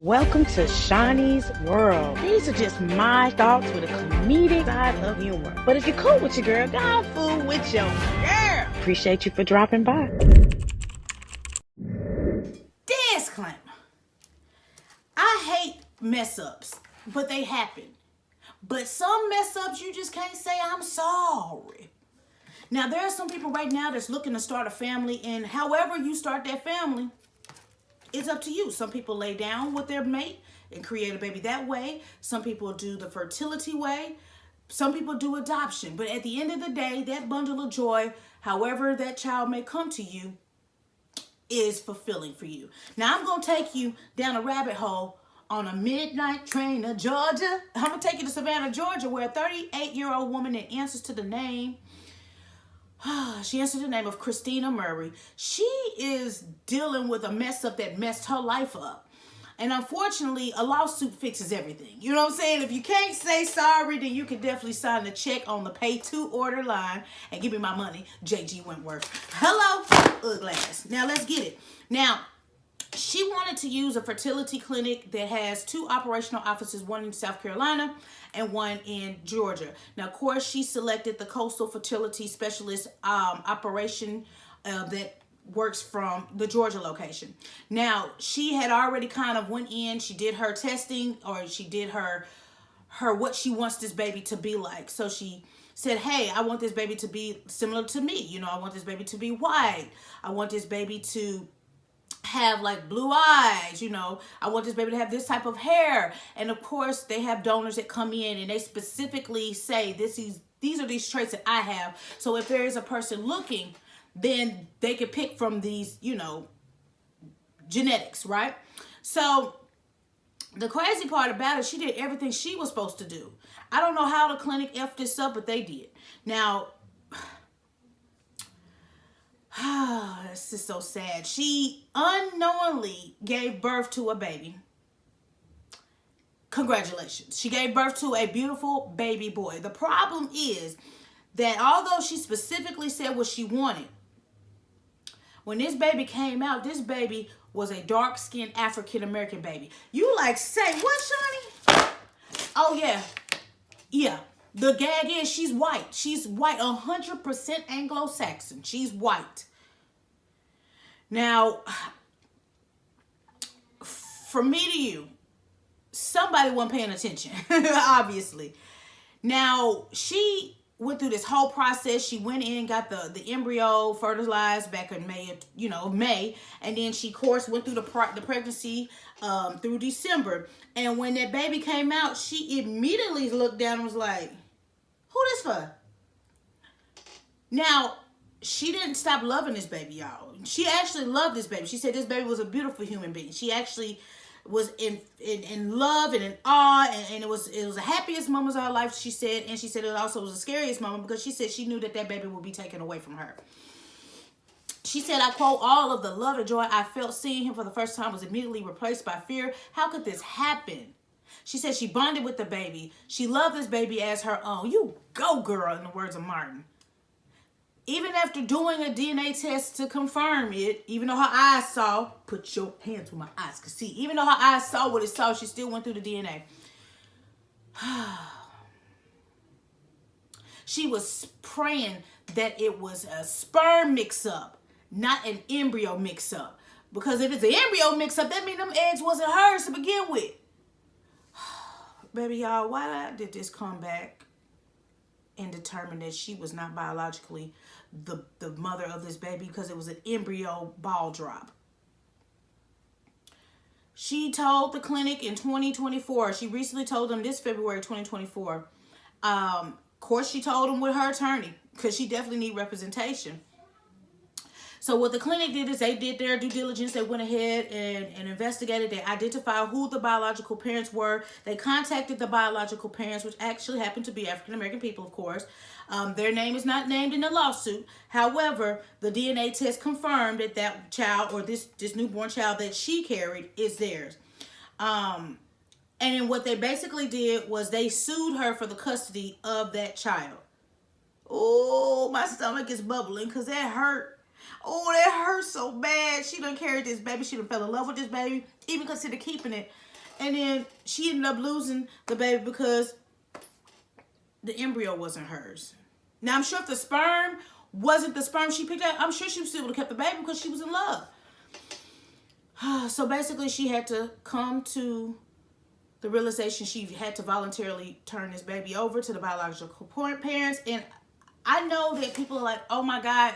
Welcome to Shaunie's World. These are just my thoughts with a comedic side of humor. But if you're cool with your girl, go fool with your girl. Appreciate you for dropping by. Disclaimer. I hate mess ups, but they happen. But some mess ups you just can't say I'm sorry. Now there are some people right now that's looking to start a family, and however you start that family, it's up to you. Some people lay down with their mate and create a baby that way. Some people do the fertility way. Some people do adoption. But at the end of the day, that bundle of joy, however that child may come to you, is fulfilling for you. Now I'm going to take you down a rabbit hole on a midnight train to Georgia. I'm going to take you to Savannah, Georgia, where a 38-year-old woman that answers to the name she answered the name of Krystena Murray. She is dealing with a mess up that messed her life up. And unfortunately, a lawsuit fixes everything. You know what I'm saying? If you can't say sorry, then you can definitely sign the check on the pay to order line and give me my money, JG Wentworth. Hello, glass. Now let's get it. Now, she wanted to use a fertility clinic that has 2 operational offices, one in South Carolina and one in Georgia. Now, of course, she selected the Coastal Fertility Specialists operation that works from the Georgia location. Now, she had already kind of went in, she did her testing, or she did her what she wants this baby to be like. So she said, hey, I want this baby to be similar to me. You know, I want this baby to be white. I want this baby to have like blue eyes, you know, I want this baby to have this type of hair. And of course they have donors that come in and they specifically say these are these traits that I have. So if there is a person looking, then they can pick from these, you know, genetics, right? So the crazy part about it, she did everything she was supposed to do. I don't know how the clinic effed this up, but they did. Now, this is so sad. She unknowingly gave birth to a baby. Congratulations. She gave birth to a beautiful baby boy. The problem is that although she specifically said what she wanted, when this baby came out, this baby was a dark-skinned African-American baby. You like say, what, Shaunie? Oh, yeah. Yeah. The gag is she's white. She's white, 100% Anglo-Saxon. She's white. Now, from me to you, somebody wasn't paying attention, obviously. Now, she went through this whole process. She went in, got the embryo fertilized back in May. And then she, of course, went through the pregnancy through December. And when that baby came out, she immediately looked down and was like, who this for? Now, she didn't stop loving this baby, y'all. She actually loved this baby. She said this baby was a beautiful human being. She actually was in love and in awe, and it was the happiest moments of her life, she said. And she said it also was the scariest moment because she said she knew that baby would be taken away from her. She said, I quote, all of the love and joy I felt seeing him for the first time was immediately replaced by fear. How could this happen? She said she bonded with the baby. She loved this baby as her own. You go, girl, in the words of Martin. Even after doing a DNA test to confirm it, even though her eyes saw, put your hands where my eyes could see, even though her eyes saw what it saw, she still went through the DNA. She was praying that it was a sperm mix-up, not an embryo mix-up. Because if it's an embryo mix-up, that means them eggs wasn't hers to begin with. Baby, y'all, why did this come back and determine that she was not biologically the mother of this baby? Because it was an embryo ball drop. She told the clinic in 2024, she recently told them this February 2024. Of course, she told them with her attorney because she definitely need representation. So what the clinic did is they did their due diligence. They went ahead and investigated. They identified who the biological parents were. They contacted the biological parents, which actually happened to be African-American people, of course. Their name is not named in the lawsuit. However, the DNA test confirmed that that child, or this newborn child that she carried, is theirs. And what they basically did was they sued her for the custody of that child. Oh, my stomach is bubbling because that hurt. Oh, that hurts so bad. She done carried this baby. She done fell in love with this baby. Even considered keeping it. And then she ended up losing the baby because the embryo wasn't hers. Now, I'm sure if the sperm wasn't the sperm she picked up, I'm sure she still would have kept the baby because she was in love. So basically, she had to come to the realization she had to voluntarily turn this baby over to the biological parents. And I know that people are like, oh my God,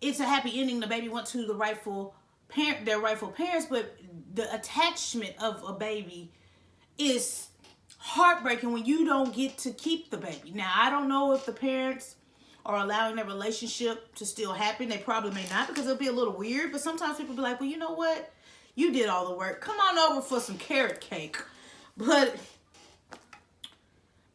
it's a happy ending. The baby went to the rightful parent, their rightful parents, but the attachment of a baby is heartbreaking when you don't get to keep the baby. Now, I don't know if the parents are allowing their relationship to still happen. They probably may not, because it'll be a little weird. But sometimes people be like, well, you know what? You did all the work. Come on over for some carrot cake. But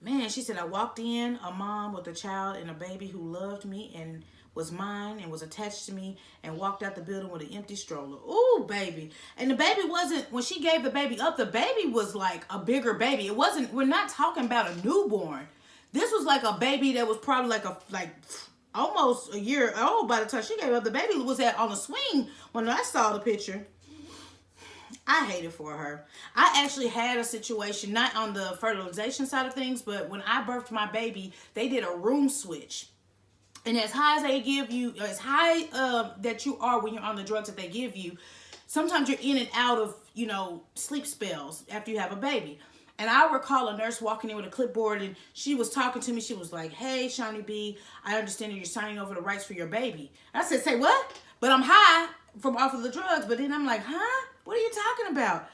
man, she said, I walked in, a mom with a child and a baby who loved me and was mine and was attached to me, and walked out the building with an empty stroller. Ooh, baby. And the baby wasn't, when she gave the baby up, the baby was like a bigger baby. It wasn't, we're not talking about a newborn. This was like a baby that was probably like almost a year old by the time she gave up. The baby was on a swing when I saw the picture. I hated for her. I actually had a situation, not on the fertilization side of things, but when I birthed my baby, they did a room switch. And as high as they give you, as high that you are when you're on the drugs that they give you, sometimes you're in and out of, sleep spells after you have a baby. And I recall a nurse walking in with a clipboard, and she was talking to me. She was like, hey, Shaunie B, I understand that you're signing over the rights for your baby. I said, say what? But I'm high from off of the drugs. But then I'm like, huh? What are you talking about?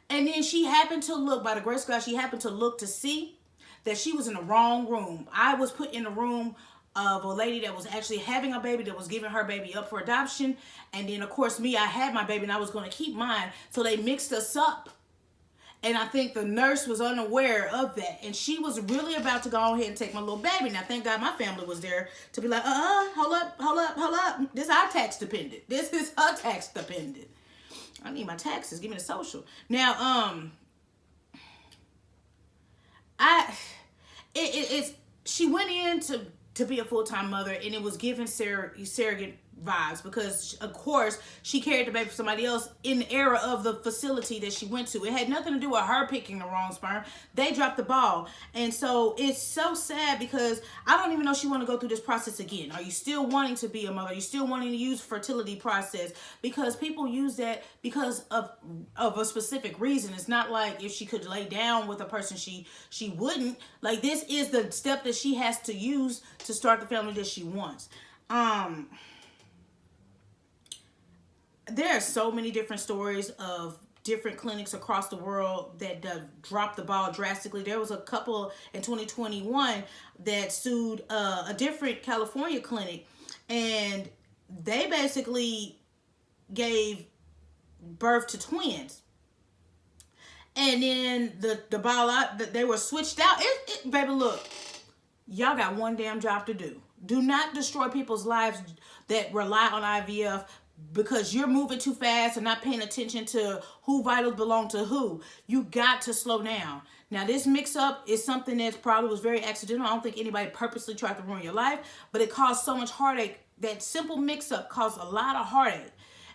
And then she happened to look, by the grace of God, she happened to look to see that she was in the wrong room. I was put in the room of a lady that was actually having a baby, that was giving her baby up for adoption. And then, of course, I had my baby and I was going to keep mine. So they mixed us up. And I think the nurse was unaware of that. And she was really about to go ahead and take my little baby. Now, thank God my family was there to be like, hold up. This is our tax dependent. This is her tax dependent. I need my taxes. Give me the social. Now, she went in to be a full-time mother, and it was giving surrogate vibes, because of course she carried the baby for somebody else in the era of the facility that she went to. It had nothing to do with her picking the wrong sperm. They dropped the ball. And so it's so sad, because I don't even know if she want to go through this process again. Are you still wanting to be a mother? Are you still wanting to use fertility process? Because people use that because of a specific reason. It's not like if she could lay down with a person, she wouldn't. Like, this is the step that she has to use to start the family that she wants. There are so many different stories of different clinics across the world that dropped the ball drastically. There was a couple in 2021 that sued a different California clinic, and they basically gave birth to twins. And then the ball, they were switched out. Baby, look, y'all got one damn job to do. Do not destroy people's lives that rely on IVF because you're moving too fast and not paying attention to who vitals belong to who. You got to slow down. Now, this mix-up is something that probably was very accidental. I don't think anybody purposely tried to ruin your life, but it caused so much heartache. That simple mix-up caused a lot of heartache.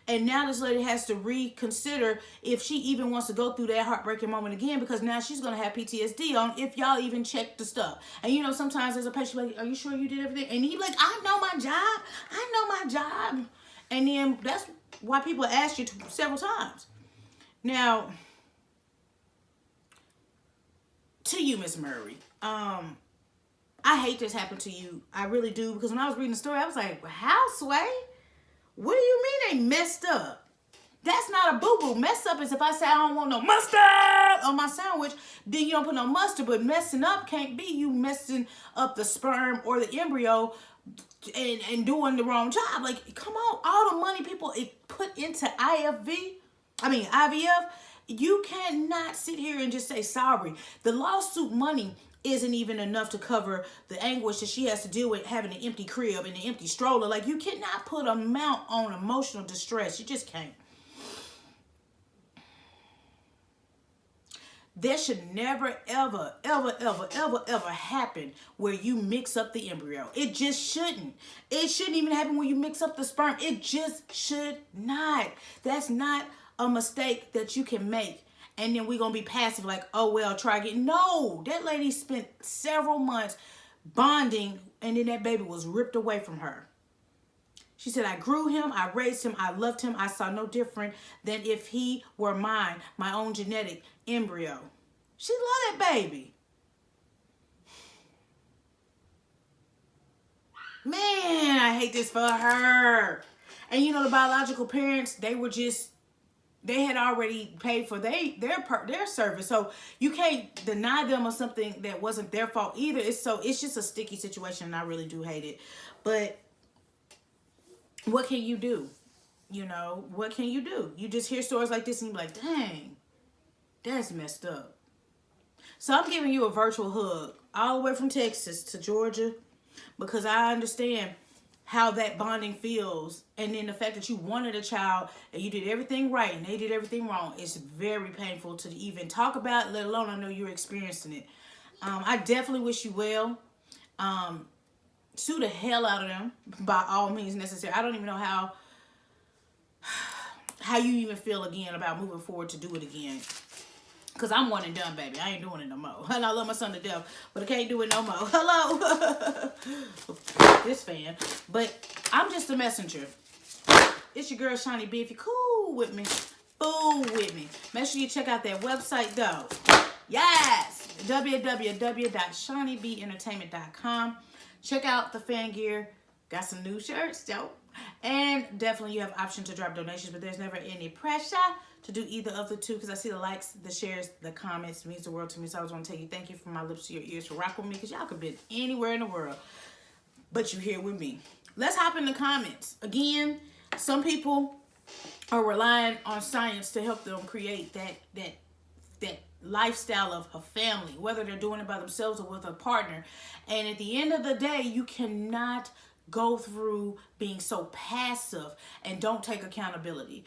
And now this lady has to reconsider if she even wants to go through that heartbreaking moment again, because now she's going to have PTSD on if y'all even check the stuff. And sometimes as a patient, like, are you sure you did everything? And he's like, I know my job. And then that's why people ask you several times. Now, to you, Miss Murray, I hate this happened to you. I really do, because when I was reading the story, I was like, how, Sway? What do you mean they messed up? That's not a boo-boo. Mess up is if I say I don't want no mustard on my sandwich, then you don't put no mustard. But messing up can't be you messing up the sperm or the embryo and doing the wrong job. Like, come on, all the money people put into IVF, you cannot sit here and just say sorry. The lawsuit money isn't even enough to cover the anguish that she has to deal with having an empty crib and an empty stroller. Like, you cannot put amount on emotional distress. You just can't. There should never, ever, ever, ever, ever, ever happen where you mix up the embryo. It just shouldn't. It shouldn't even happen when you mix up the sperm. It just should not. That's not a mistake that you can make. and then we're going to be passive like, oh, well, try again. No, that lady spent several months bonding, and then that baby was ripped away from her. She said, I grew him, I raised him, I loved him. I saw no different than if he were mine, my own genetic embryo. She loved that baby. Man, I hate this for her. And you know, the biological parents, they had already paid for their service. So you can't deny them of something that wasn't their fault either. It's just a sticky situation, and I really do hate it. But what can you do? You know, what can you do? You just hear stories like this and you're like, dang, that's messed up. So I'm giving you a virtual hug all the way from Texas to Georgia, because I understand how that bonding feels. And then the fact that you wanted a child and you did everything right and they did everything wrong, it's very painful to even talk about, let alone I know you're experiencing it. I definitely wish you well. Sue the hell out of them by all means necessary. I don't even know how you even feel again about moving forward to do it again. Because I'm one and done, baby. I ain't doing it no more. And I love my son to death, but I can't do it no more. Hello. This fan. But I'm just a messenger. It's your girl, Shaunie B. If you're cool with me, fool with me. Make sure you check out that website, though. Yes. www.shauniebentertainment.com. Check out the fan gear. Got some new shirts, though. And definitely you have option to drop donations, but there's never any pressure to do either of the two, because I see the likes, the shares, the comments. It means the world to me. So I just want to tell you thank you from my lips to your ears for rocking with me, because y'all could be anywhere in the world, but you're here with me. Let's hop in the comments. Again, some people are relying on science to help them create that lifestyle of a family, whether they're doing it by themselves or with a partner. And at the end of the day, you cannot go through being so passive and don't take accountability.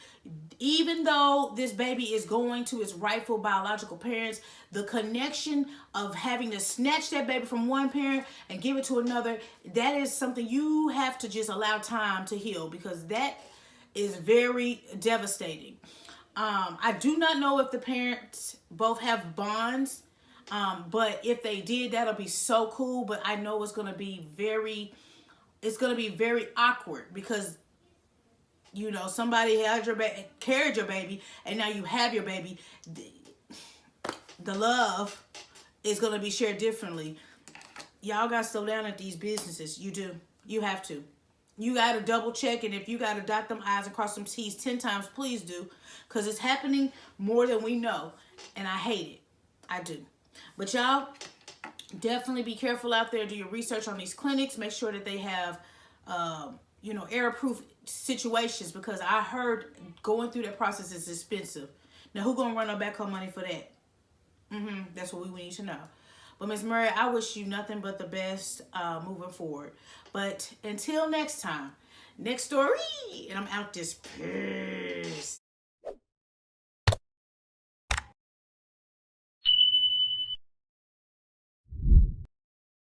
Even though this baby is going to its rightful biological parents, the connection of having to snatch that baby from one parent and give it to another, that is something you have to just allow time to heal, because that is very devastating. I do not know if the parents both have bonds, but if they did, that'll be so cool. But I know it's going to be very awkward, because, you know, somebody had carried your baby, and now you have your baby. The love is going to be shared differently. Y'all got to slow down at these businesses. You do. You have to. You got to double check, and if you got to dot them I's and cross them T's 10 times, please do, because it's happening more than we know, and I hate it. I do. But y'all, definitely be careful out there. Do your research on these clinics. Make sure that they have, error-proof situations, because I heard going through that process is expensive. Now, who gonna run our back home money for that? That's what we need to know. But Ms. Murray, I wish you nothing but the best moving forward. But until next time, next story, and I'm out this. Peace.